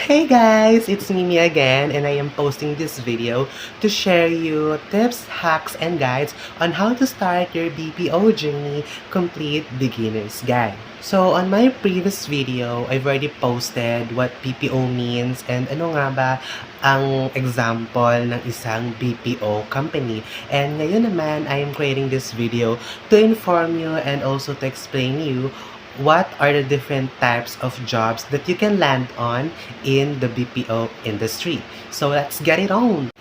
Hey guys, it's Mimi again and I am posting this video to share you tips, hacks, and guides on how to start your BPO journey complete beginner's guide. So on my previous video, I've already posted what BPO means and ano nga ba ang example ng isang BPO company. And ngayon naman, I am creating this video to inform you and also to explain you what are the different types of jobs that you can land on in the BPO industry. So let's get it on!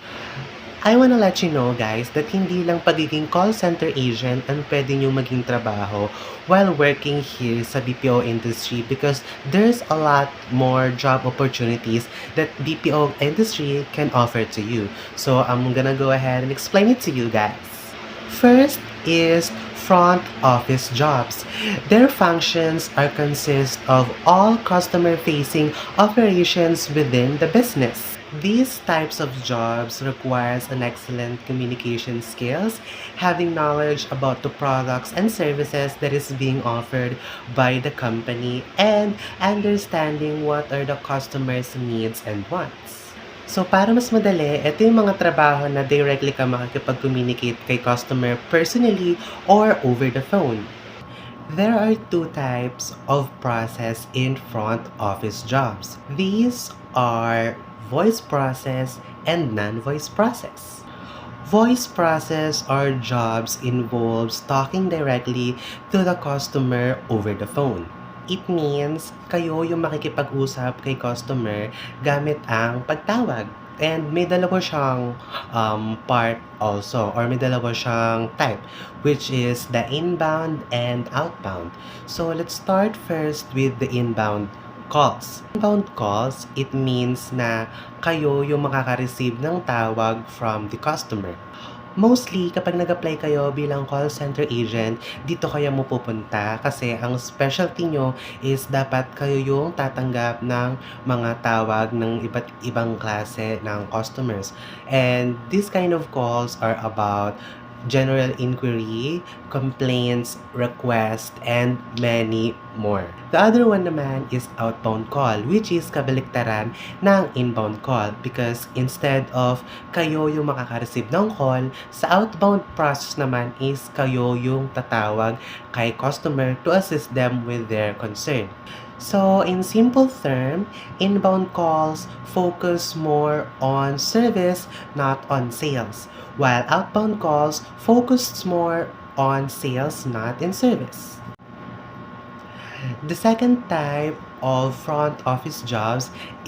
I wanna let you know guys that hindi lang pagiging call center agent ang pwede nyo maging trabaho while working here sa BPO industry because there's a lot more job opportunities that BPO industry can offer to you. So I'm gonna go ahead and explain it to you guys. First is front office jobs. Their functions are consist of all customer-facing operations within the business. These types of jobs requires an excellent communication skills, having knowledge about the products and services that is being offered by the company, and understanding what are the customers' needs and wants. So, para mas madali, ito yung mga trabaho na directly ka makikipag-communicate kay customer personally or over the phone. There are two types of process in front office jobs. These are voice process and non-voice process. Voice process are jobs involves talking directly to the customer over the phone. It means kayo yung makikipag-usap kay customer gamit ang pagtawag. And may dalawa siyang part also or may dalawa siyang type which is the inbound and outbound. So let's start first with the inbound calls. Inbound calls, it means na kayo yung makaka-receive ng tawag from the customer. Mostly, kapag nag-apply kayo bilang call center agent, dito kayo mo pupunta kasi ang specialty nyo is dapat kayo yung tatanggap ng mga tawag ng iba't ibang klase ng customers. And these kind of calls are about general inquiry, complaints, requests, and many more. The other one naman is outbound call, which is kabaliktaran ng inbound call because instead of kayo yung makaka-receive ng call, sa outbound process naman is kayo yung tatawag kay customer to assist them with their concern. So, in simple term, inbound calls focus more on service, not on sales, while outbound calls focus more on sales, not in service. The second type of front office jobs